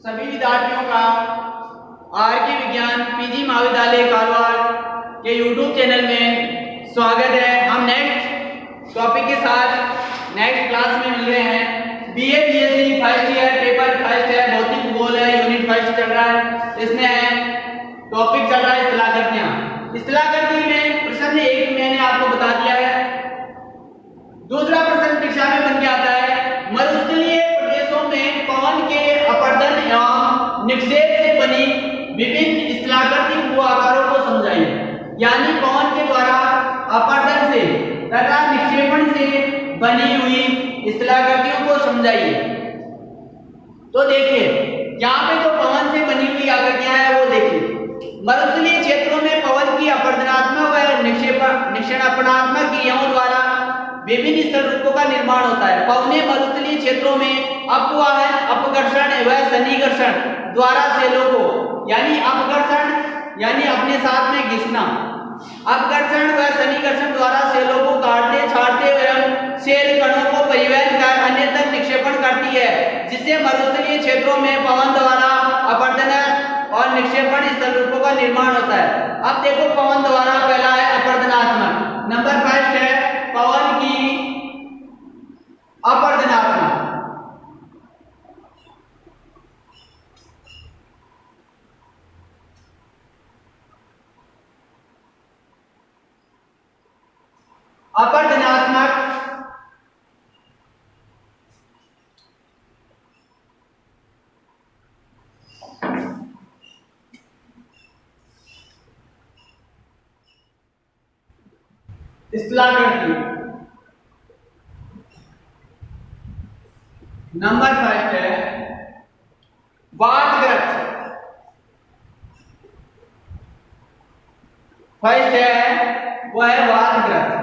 सभी विद्यार्थियों का आर के विज्ञान पीजी महाविद्यालय कारवार के यूट्यूब चैनल में स्वागत है। हम नेक्स्ट टॉपिक के साथ नेक्स्ट क्लास में मिल रहे हैं। BA BSc first year paper first है, भौतिक भूगोल है, यूनिट फर्स्ट चल रहा है। इसमें है टॉपिक चल रहा है स्थलाकृतियां। स्थलाकृति में प्रश्न एक मैंने आपको बता दिया है। दूसरा प्रश्न परीक्षा में बन के आता है, मरुस्थलीय प्रदेशों में पवन के अपर्दन एवं निक्षेप से बनी विभिन्न स्थलाकृति भू आकारों को समझाइए। यानी पवन के द्वारा अपर्दन से तथा निक्षेपण से बनी हुई स्थलाकृतियों को समझाइए। तो देखिए यहाँ पे जो पवन से बनी हुई आकृतियां हैं वो देखिए। मरुस्थलीय क्षेत्रों में पवन की अपर्दनात्मक व निक्षेपणात्मक क्रियाओं द्वारा विभिन्न स्थल रूपों का निर्माण होता है। पवने मरुस्थलीय क्षेत्रों में अपवाहन, अपघर्षण व सन्निकर्षण द्वारा सेलों को, यानी अपघर्षण यानी अपने साथ में घिसना, अपघर्षण व सन्निकर्षण द्वारा सेलों को काटते छाटते एवं सेल कणों को परिवहन कर अन्य तक निक्षेपण करती है, जिससे मरुस्थलीय क्षेत्रों में पवन द्वारा अपर्दन और निक्षेपण स्थल रूपों का निर्माण होता है। अब देखो पवन द्वारा पहला है अपर्दनात्मक, नंबर फर्स्ट है पवन की अपर्दनात्मक। अपर्दनात्मक स्थलाकृति। नंबर फर्स्ट है वातग्रत। फर्स्ट है वो है वातग्रत।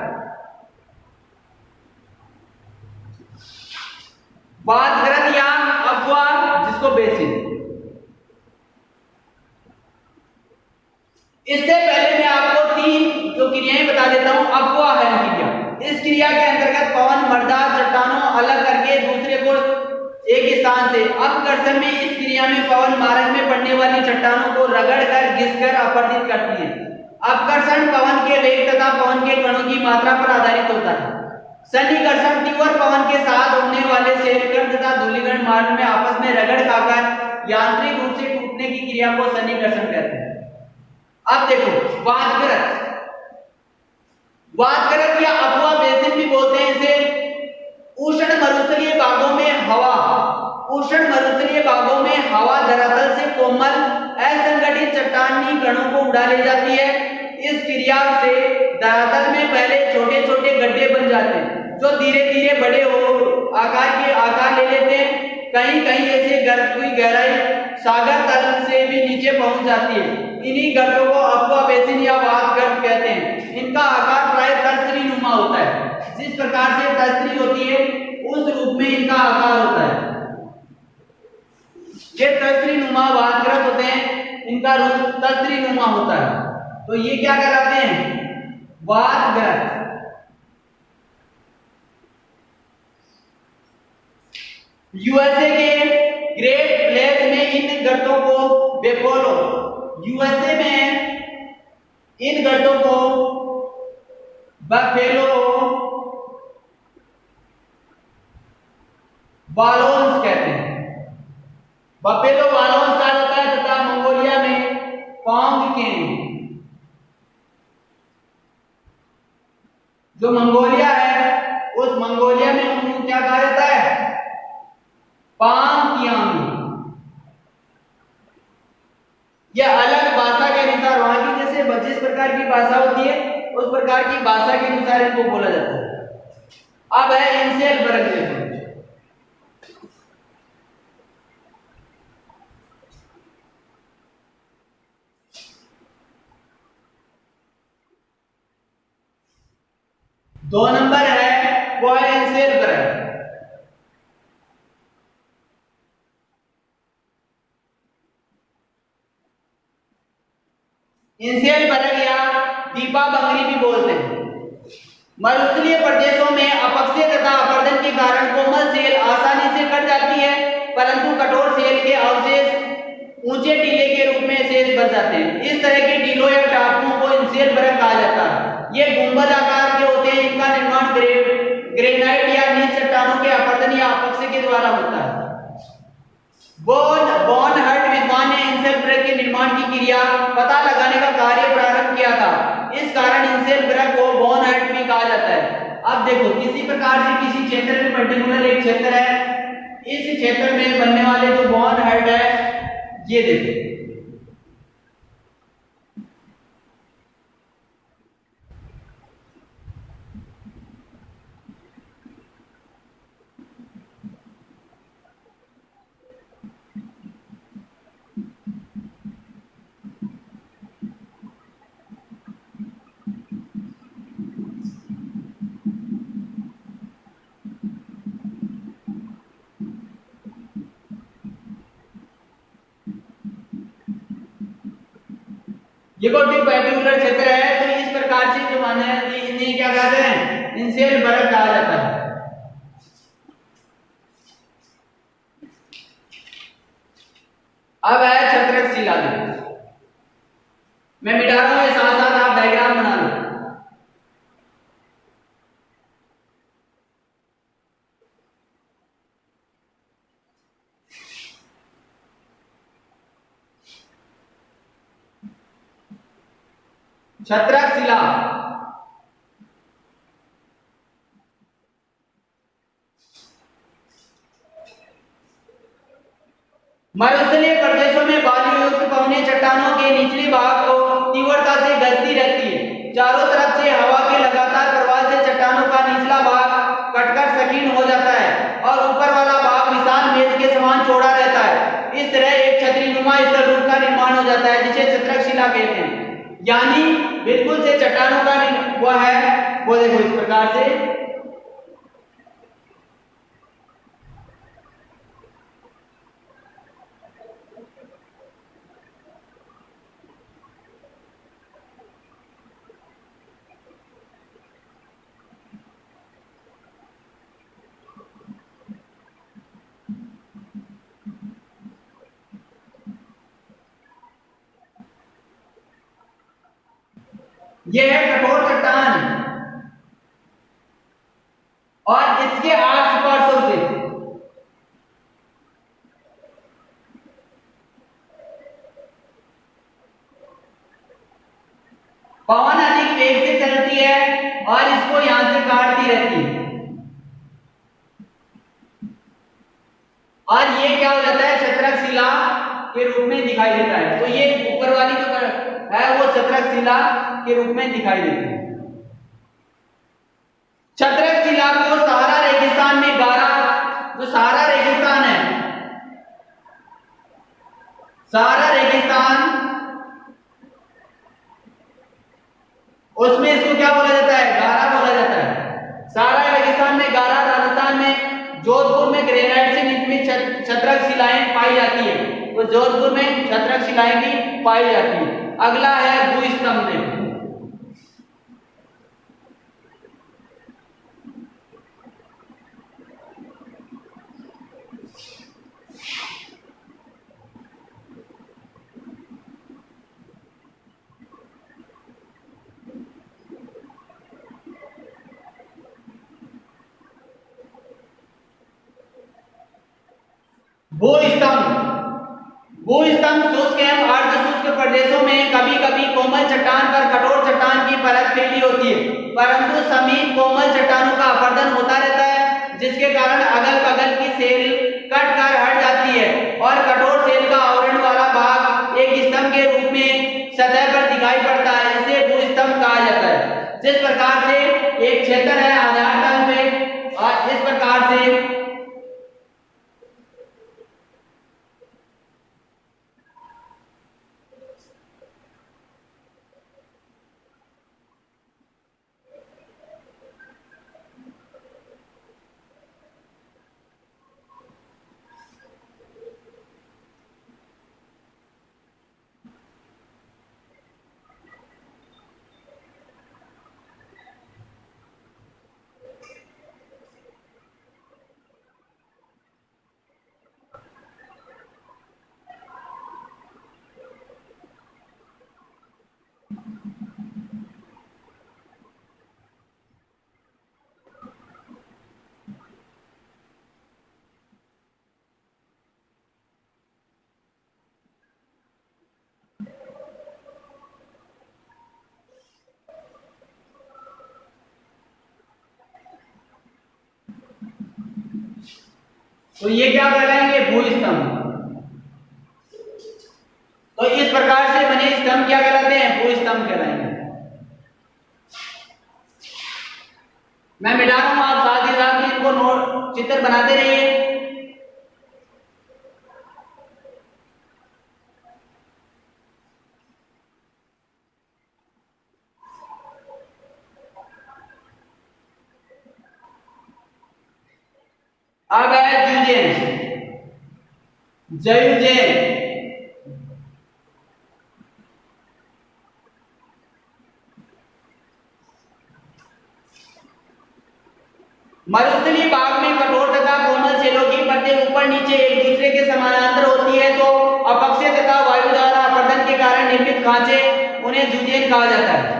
वातग्रत या अपवाह जिसको बेसिन। इससे पहले मैं आपको तीन जो क्रियाएं बता देता हूं। अपवाहन क्रिया, इस क्रिया के अंतर्गत पवन मर्दार चट्टानों अलग करके दूसरे को एक स्थान से, अपघर्षण में इस क्रिया में पवन मार्ग में पड़ने वाली चट्टानों को रगड़कर घिसकर अपवर्तित करती है। अपघर्षण पवन के वेग तथा पवन के कणों की मात्रा पर आधारित होता है। सन्निकर्षण तीव्र पवन के साथ उड़ने वाले सेलकण तथा धूलिकण मार्ग में आपस में रगड़ खाकर यांत्रिक रूप से टूटने की क्रिया को सन्निकर्षण कहते हैं। अब देखो वातग्रत, वातग्रत या अपवाह बेसिन भी बोलते हैं इसे। उष्ण मरुस्थलीय भागों में हवा, उष्ण मरुस्थलीय भागों में हवा धरातल से कोमल असंगठित चट्टानी कणों को उड़ा ले जाती है। इस क्रिया से धरातल में पहले छोटे छोटे गड्ढे बन जाते हैं, जो धीरे धीरे बड़े हो आकार ले लेते हैं। कहीं कहीं ऐसे गर्त की गहराई सागर तल से भी नीचे पहुंच जाती है। इन्हीं गर्तों को अपवाह बेसिन या वातग्रत कहते हैं। इनका आकार प्राय तर्जनी नुमा होता है। जिस प्रकार से तर्जनी होती है उस रूप में इनका आकार होता है। ये तर्जनी नुमा वातग्रत होते हैं, इनका रूप तर्जनी नुमा होता है। तो ये क्या कहलाते हैं? वातग्रत। यूएसए के ग्रेट प्लेस में इन गर्तों को बेफोलो, यूएसए में इन गर्तों को बफेलो बालोन्स कहते हैं। बफेलो बालोन्स कहा जाता है तथा मंगोलिया में पोंगकेन, जो मंगोलिया है उस मंगोलिया में उनको क्या कहा जाता है? पांगयांग। यह अलग भाषा के अनुसार, वहां की जैसे जिस प्रकार की भाषा होती है उस प्रकार की भाषा के अनुसार इनको बोला जाता है। अब है इनसेल वर्ग देखो। दो नंबर है वो है इनसेल वर्ग। इनसेल वर्ग या दीपा बंगरी भी बोलते हैं। मरुस्थलीय प्रदेशों में अपक्षय तथा अपरदन के कारण कोमल सेल आसानी से कट जाती है, परंतु कठोर सेल के अवशेष द्वारा होता है। बॉर्नहार्ट विद्वान ने इंसेल ब्रक के निर्माण की क्रिया पता लगाने का कार्य प्रारंभ किया था। इस कारण इंसेल ब्रक को बॉर्नहार्ट भी कहा जाता है। अब देखो, किसी प्रकार से किसी क्षेत्र में पर्टिकुलर एक क्षेत्र है, इस क्षेत्र में बनने वाले जो बॉर्नहार्ट है, ये देखो, ये कोई पर्टिकुलर क्षेत्र है, तो इस प्रकार से जो माने इन्हें क्या कहते हैं, इंसेल ब्रक कहा जाता है। अब है छत्रक शिला। मैं मिटा रहा हूं, साथ साथ आप डायग्राम बना लो। छत्रक शिला मरुस्थलीय प्रदेशों में बालूयुक्त पवनी चट्टानों के निचले भाग को तीव्रता से घसती रहती है। चारों तरफ से हवा के लगातार प्रवाह से चट्टानों का निचला भाग कटकर संकीर्ण हो जाता है और ऊपर वाला भाग विशाल मेज के समान चौड़ा रहता है। इस तरह एक छतरीनुमा स्थल रूप का निर्माण हो जाता है, जिसे छत्रक शिला कहते हैं। यानी बिल्कुल से चट्टानों का वह है, वो देखो इस प्रकार से यह है कठोर चट्टान और इसके आठ पार्श्वों से पवन अधिक वेग से चलती है और इसको यहां से काटती रहती है। और ये क्या हो जाता है, छत्रक शिला के रूप में दिखाई देता है। तो ये ऊपर वाली जो है वो छत्रक शिला के रूप में दिखाई देती है। छत्रक शिला को सहारा रेगिस्तान में गारा, जो सहारा रेगिस्तान है, सहारा रेगिस्तान, उसमें इसको क्या बोला जाता है, गारा बोला जाता है। सहारा रेगिस्तान में गारा, राजस्थान में जोधपुर में ग्रेनाइट से निर्मित छत्रक शिलाएं पाई जाती है। तो जोधपुर में छत्रक शिलाएं भी पाई जाती है। अगला है भूस्तंभ में। भूस्तंभ, भूस्तंभ शुष्क एवं अर्ध शुष्क प्रदेशों में कभी कभी कोमल चट्टान पर कठोर चट्टान की परत फैली होती है, परंतु समीप कोमल चट्टानों का अपरदन होता रहता है, जिसके कारण अगल बगल की सेल कट कर हट जाती है और कठोर सेल का आवरण वाला भाग एक स्तंभ के रूप में सतह पर दिखाई पड़ता है। इसे भूस्तंभ कहा जाता है। जिस प्रकार से एक क्षेत्र है आधार तल में, और इस प्रकार से तो ये क्या कहलाएंगे? भूस्तंभ। तो इस प्रकार से बने स्तंभ क्या कहलाते हैं? भूस्तंभ कहलाएंगे। मैं मिटा रहा हूं, आप साथ ही साथ में इनको नोट चित्र बनाते रहिए। अब है जुजेन, जयुजेन। मरुस्थलीय भाग में कठोर तथा कोमल सेलों की परतें ऊपर नीचे एक दूसरे के समानांतर होती है, तो अपक्षय तथा वायु द्वारा अपरदन के कारण निर्मित खांचे उन्हें जुजेन कहा जाता है।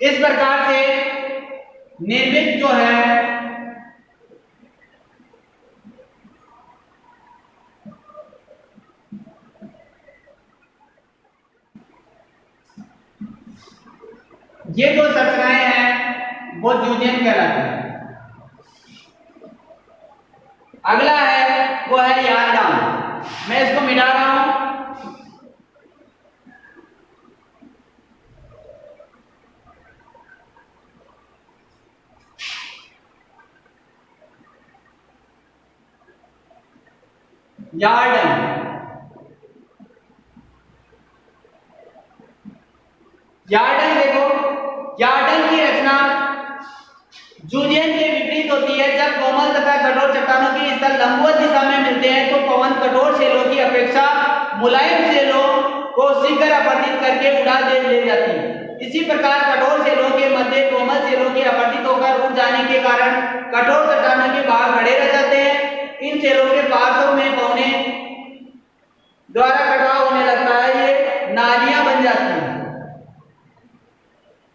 इस प्रकार से निर्मित जो है ये जो संरचनाएं हैं वो जुजेन कहलाती है। अगला है वो है यार्डान। मैं इसको मिटा रहा हूं। यार्डन, यार्डन देखो, यार्डन की रचना जुजेन के विपरीत होती है। जब कोमल तथा कठोर चट्टानों के स्थल लंबवत दिशा में मिलते हैं तो पवन कठोर सेलों की अपेक्षा मुलायम सेलों को शीघ्र अपरदित करके उड़ा दे ले जाती है। इसी प्रकार कठोर सेलों के मध्य कोमल सेलों के अपरदित होकर उड़ जाने के कारण कठोर चट्टानों के भाग खड़े रह जाते हैं। इन सेलों के पार्श्व में पौने द्वारा कटाव होने लगता है, ये नालियां बन जाती हैं,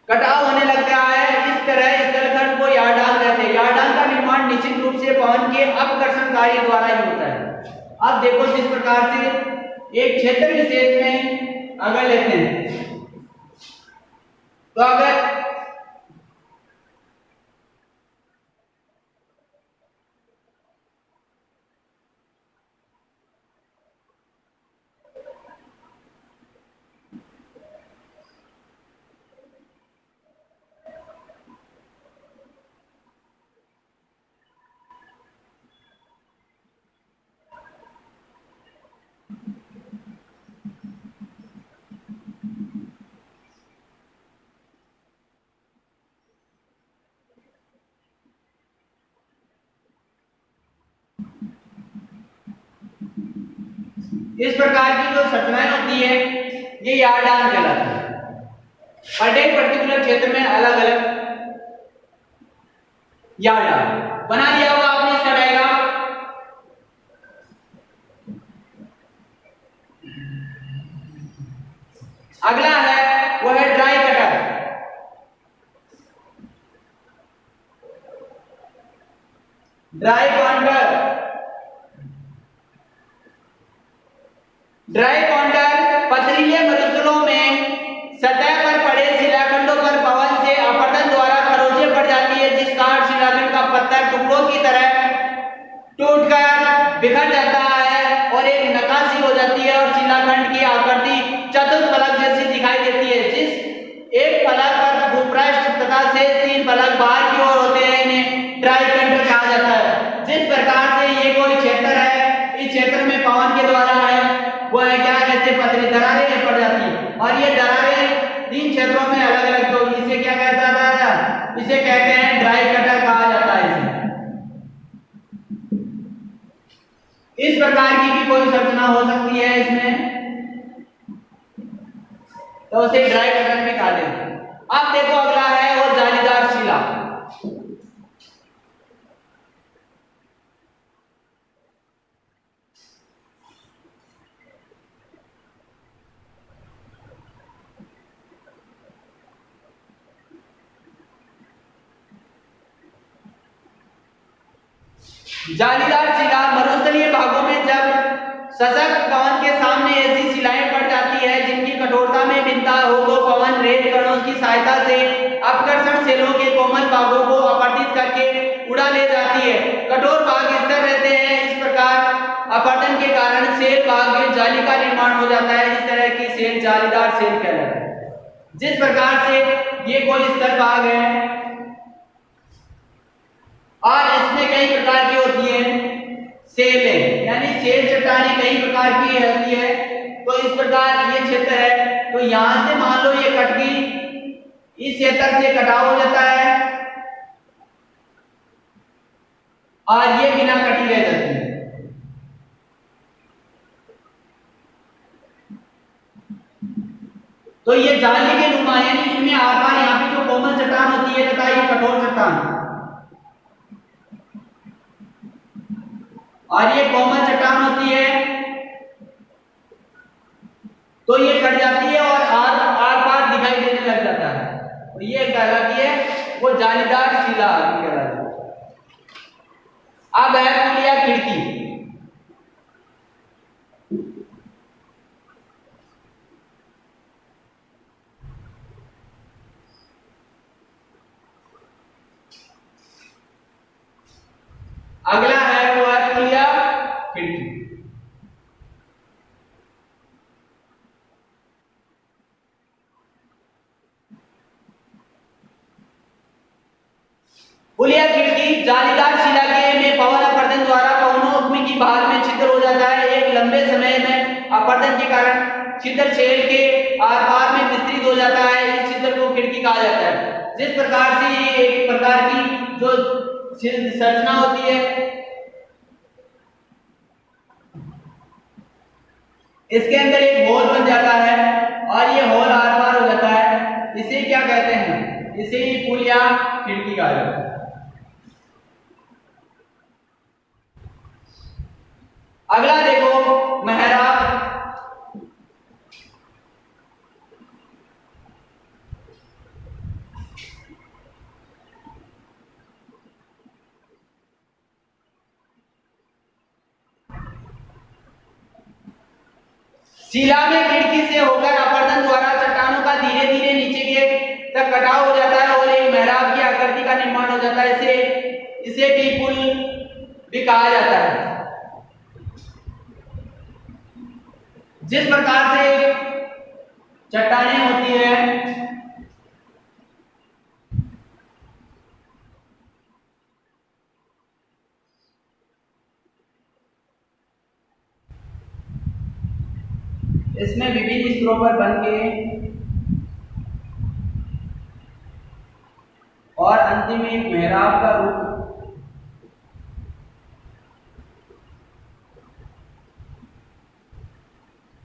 कटाव होने लगता है। इस तरह स्थलखंड को यार्डान कहते हैं। यार्डान का निर्माण निश्चित रूप से पवन के अपकर्षण कार्य द्वारा ही होता है। अब देखो जिस प्रकार से एक क्षेत्र विशेष में अगर लेते हैं तो अगर इस प्रकार की जो संरचनाएं होती है ये यार्डान कहलाती है। प्रत्येक पर्टिकुलर क्षेत्र में अलग अलग यार्डान बना दिया हुआ आपने इसका डायग्राम। अगला है वो है dry cutter. Dry counter, dry counter पथरीले मरुस्थलों में सतह पर पड़े शिलाखंडों पर पवन से अपरदन द्वारा खरोंचे पड़ जाती है, जिस कारण शिलाखंड का पत्थर टुकड़ों की तरह टूटकर बिखर जाता है और एक नक्काशी हो जाती है और शिलाखंड की आकृति चतुष्फलक जैसी दिखाई देती है। जिस एक फलक पर भूपृष्ठ तथा शेष 3 फलक बाहर की ओर होते हैं, इन्हें ड्राई काउंटर कहा जाता है। जिस प्रकार से ये कोई क्षेत्र है, इस क्षेत्र में पवन के द्वारा है वो है क्या, ऐसे पतली दरारें पड़ जाती है और ये दरारें 3 क्षेत्रों में अलग अलग, तो इसे क्या कहता है, इसे कहते हैं ड्राई कटर कहा जाता है इसे। इस प्रकार की भी कोई संरचना हो सकती है इसमें, तो उसे ड्राई कटर में कहा जाता है। अब देखो अगला है वो जालीदार शिला। जालीदार शिला मरुस्थलीय भागों में जब सशक्त पवन के सामने ऐसी शिलाएं पड़ जाती है जिनकी कठोरता में भिन्नता हो तो पवन रेत कणों की सहायता से अपकर्षण सेलों के कोमल भागों को अपवर्तित करके उड़ा ले जाती है। कठोर भाग स्थिर रहते हैं। इस प्रकार अपवर्तन के कारण सेल भाग में जाली का निर्माण हो जाता है। इस तरह की सेल जालीदार सेल कहलाता है। जिस प्रकार से ये कोई स्थिर भाग है और इसमें कई प्रकार की होती है सेलें, यानी सेल चट्टानें कई प्रकार की होती है। तो इस प्रकार ये क्षेत्र है, तो यहां से मान लो ये कट गई, इस क्षेत्र से कटाव हो जाता है और ये बिना कटी रह जाती है। तो ये जाली के नुमा, यानी इनमें आकार यहाँ पे जो कोमल चट्टान होती है तथा ये कठोर चट्टान, और ये कोमल चट्टान होती है तो ये कट जाती है और आर पार दिखाई देने लग जाता है। तो ये कहलाती है वो जालीदार शिला कहलाती है। अब है पुलिया खिड़की। अगला है वो है पुलिया खिड़की। पुलिया खिड़की जालीदार शिला के में पवन अपवर्तन द्वारा पवनोत्मी की भाग में छिद्र हो जाता है। एक लंबे समय में अपवर्तन के कारण छिद्र सेल के आर पार में विस्तृत हो जाता है। इस छिद्र को खिड़की कहा जाता है। जिस प्रकार से ये एक प्रकार की जो संरचना होती है, इसके अंदर एक होल बन जाता है और ये होल आर पार हो जाता है। इसे क्या कहते हैं? इसे ही पुलिया खिड़की कहा जाता है। अगला देखो मेहराब। शिला में खिड़की से होकर अपवर्तन द्वारा चट्टानों का धीरे धीरे नीचे के तक कटाव हो जाता है और एक मेहराब की आकृति का निर्माण हो जाता है। इसे भी पुल भी कहा जाता है। जिस प्रकार से चट्टानें होती है, इसमें विभिन्न स्तरों पर बन के और अंतिम में एक मेहराब का रूप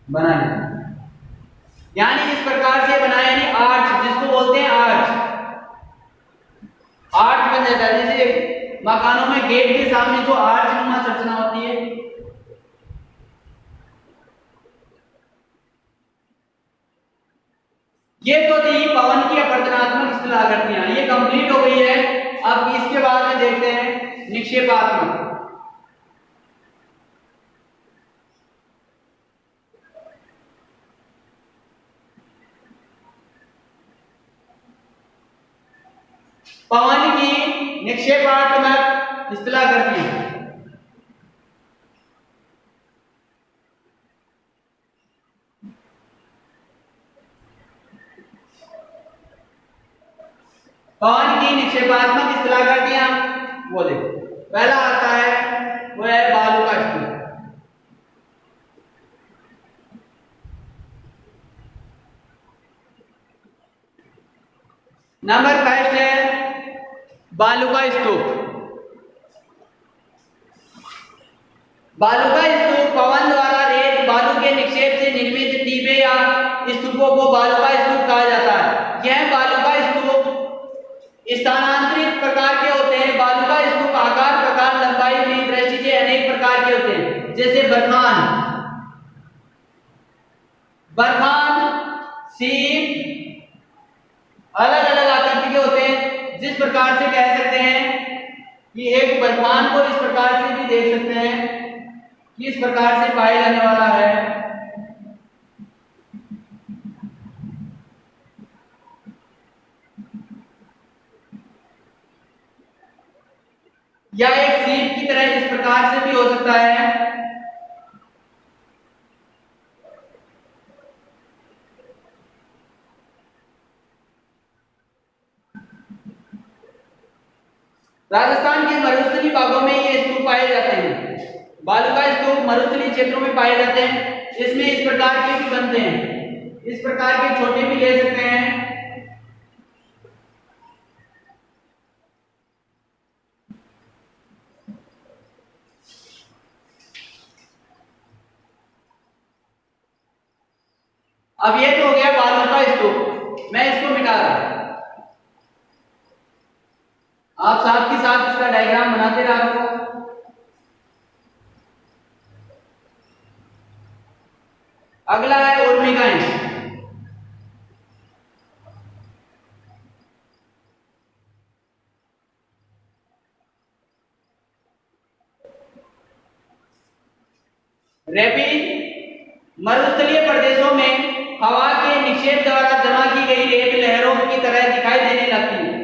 बना लेते हैं। यानी इस प्रकार से बनाया, यानी आर्च जिसको बोलते हैं आर्च, आर्च बन जाता है। जैसे मकानों में गेट के सामने जो आर्च नुमा संरचना होती है, ये तो थी पवन की अपवर्तनात्मक स्थल आकृतियां। ये कंप्लीट हो गई है। अब इसके बाद में देखते हैं निक्षेपात्मक। पवन की निक्षेपात्मक स्थलाकृतियां। पवन की निक्षेपात्मक स्थलाकृतियां वो देखो, पहला आता है वो है बालू का स्तूप। नंबर 5 है बालू का स्तूप। बालू का स्तूप पवन द्वारा रेत बालू के निक्षेप से निर्मित टीबे या स्तूपों को बालू का स्तूप कहा जाता है। यह बालू का स्तूप स्थानांतरित प्रकार के होते हैं। बालू का स्तूप आकार, प्रकार, लंबाई में दृष्टि से अनेक प्रकार के होते हैं। जैसे बरखान, सीप अलग अलग आकृति के होते हैं। जिस प्रकार से कह सकते हैं कि एक बर्फान को इस प्रकार से भी देख सकते हैं कि इस प्रकार से पाया जाने वाला है। या एक सीप की तरह इस प्रकार से भी हो सकता है। राजस्थान के मरुस्थलीय भागों में ये स्तूप पाए जाते हैं। बालुका स्तूप मरुस्थलीय क्षेत्रों में पाए जाते हैं। इसमें इस प्रकार के भी बनते हैं, इस प्रकार के छोटे भी ले सकते हैं। अब ये तो हो गया बालुका स्तूप, मैं इसको मिटा रहा हूं। आप साथ ही साथ इसका डायग्राम बनाते रहो। अगला है उर्मिकाएं। रेपिड मरुस्थलीय प्रदेशों में हवा के निक्षेप द्वारा जमा की गई रेत लहरों की तरह दिखाई देने लगती है।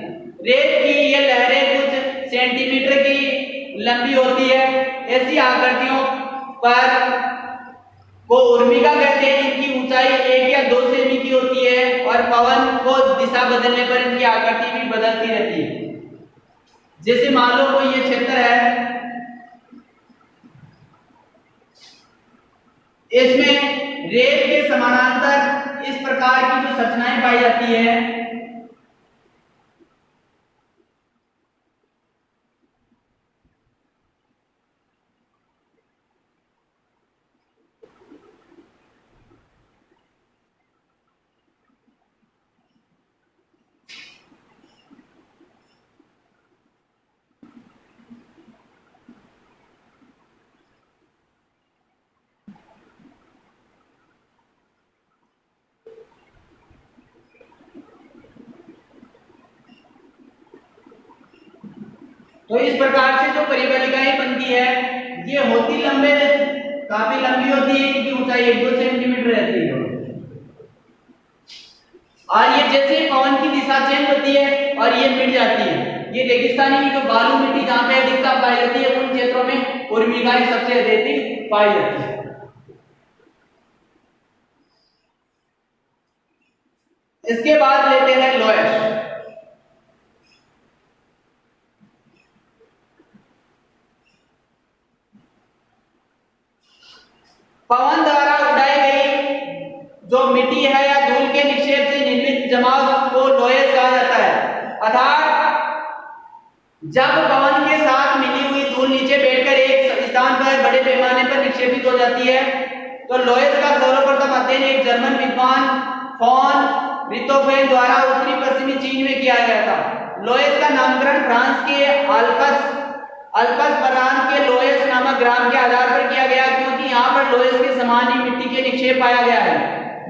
रेत की ये लहरें कुछ सेंटीमीटर की लंबी होती है। ऐसी आकृतियों पर को उर्मिका कहते हैं। इनकी ऊंचाई 1 या 2 सेमी की होती है और पवन को दिशा बदलने पर इनकी आकृति भी बदलती रहती है। जैसे मान लो कोई ये क्षेत्र है, इसमें रेत के समानांतर इस प्रकार की जो संरचनाएं पाई जाती है, तो इस प्रकार से जो परिवलिकाएं बनती है ये होती लंबे, काफी लंबी होती है। इनकी ऊंचाई 1-2 सेंटीमीटर रहती है। और ये जैसे पवन की दिशा चेंज होती है और ये मिट जाती है। ये रेगिस्तानी जो बालू मिट्टी जहां पे अधिकता पाई जाती है उन क्षेत्रों में उर्मिकाएं सबसे अधिक पाई जाती है। इसके बाद लेते हैं लोएस्ट। पवन द्वारा उड़ाई गई जो मिट्टी है या धूल के निक्षेप से निर्मित जमाव को लोएस्ट कहा जाता है। अर्थात जब पवन के साथ मिली हुई धूल नीचे बैठकर एक स्थान पर बड़े पैमाने पर निक्षेपित हो जाती है तो लोएस्ट का सर्वप्रथम अध्ययन एक जर्मन विद्वान फॉन रिथोफेन द्वारा उत्तरी पश्चिमी चीन में किया गया था। लोएस्ट का नामकरण फ्रांस के अल्पस बरान के लोएस्ट नामक ग्राम के आधार पर किया गया क्योंकि यहाँ पर लोएस्ट के समान ही मिट्टी के निक्षेप पाया गया है।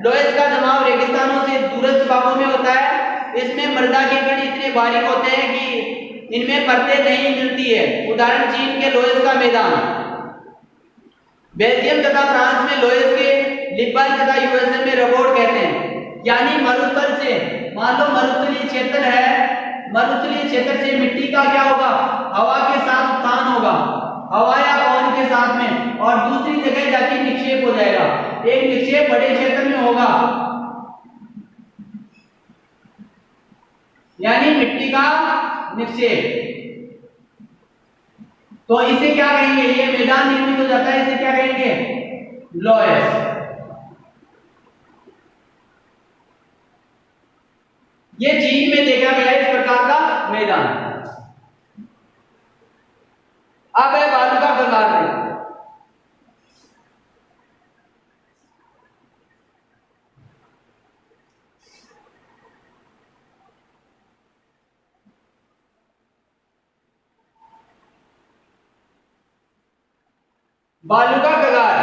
लोएस्ट का जमाव रेगिस्तानों से दूरस्थ भागों में होता है। इसमें मृदा के कण इतने बारीक होते हैं कि इनमें परतें नहीं मिलती है। उदाहरण चीन के लोएस्ट का मैदान, बेल्जियम तथा फ्रांस में लोएस्ट के लिब्बन तथा यूएसए में रबोट कहते हैं। यानी मरुस्थल से, मान लो मरुस्थलीय क्षेत्र है, मरुस्थलीय क्षेत्र से मिट्टी का क्या होगा, हवा के साथ उत्थान होगा, हवा या पवन के साथ में, और दूसरी जगह जाके निक्षेप हो जाएगा। एक निक्षेप बड़े क्षेत्र में होगा, यानी मिट्टी का निक्षेप। तो इसे क्या कहेंगे, ये मैदान निर्मित हो जाता है, इसे क्या कहेंगे, लोएस्ट। ये चीन में देखा गया इस प्रकार का मैदान। अब है बालू का गगार। बालू का गगार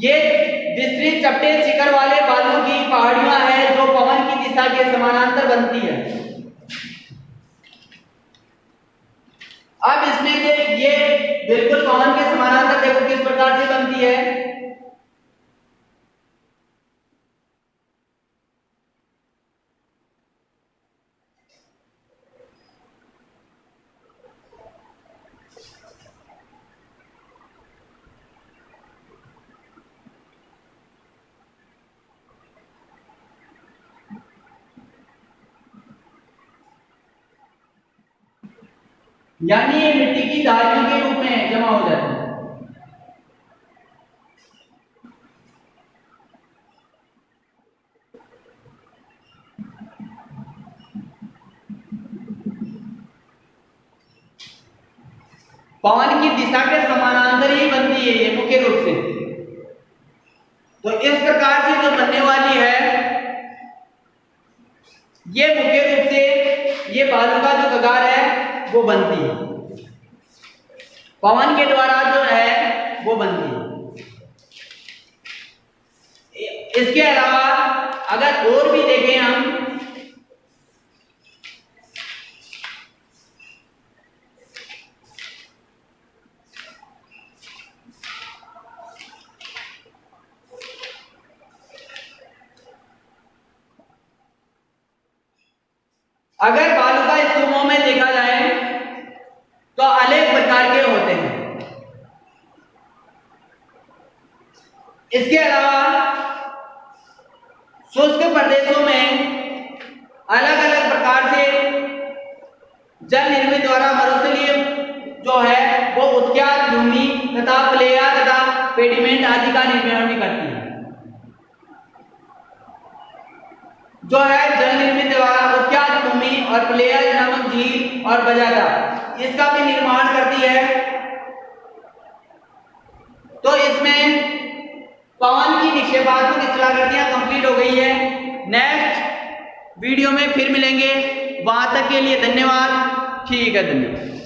ये विस्तृत चपटे शिखर वाले बालू की पहाड़ियां हैं जो पवन की दिशा के समानांतर बनती है। अब इसमें ये बिल्कुल पवन के समानांतर देखो किस प्रकार से बनती है। यानी ये मिट्टी की धारियों के रूप में जमा हो जाती है। पवन की दिशा के समानांतर ही बनती है ये मुख्य रूप से। तो इस प्रकार से जो बनने वाली है ये मुख्य रूप से ये बालू का जो कगार है वो बनती है, पवन के द्वारा जो है वो बनती है। इसके अलावा अगर और भी देखें हम, अगर बालू का स्तूपों में देखा जाए तो अनेक प्रकार के होते हैं। इसके अलावा शुष्क प्रदेशों में अलग अलग प्रकार से जल निर्मित द्वारा मरुस्थलीय जो है वो उत्ख्यात भूमि तथा प्लेया तथा पेडिमेंट आदि का निर्माण भी करती है। जो है जल निर्मित द्वारा उत्ख्यात भूमि और प्लेयर नामक झील और बजाता इसका भी निर्माण करती है। तो इसमें पवन की निक्षेपात्मक स्थलाकृतियां कंप्लीट हो गई है। नेक्स्ट वीडियो में फिर मिलेंगे, वहां तक के लिए धन्यवाद। ठीक है, धन्यवाद।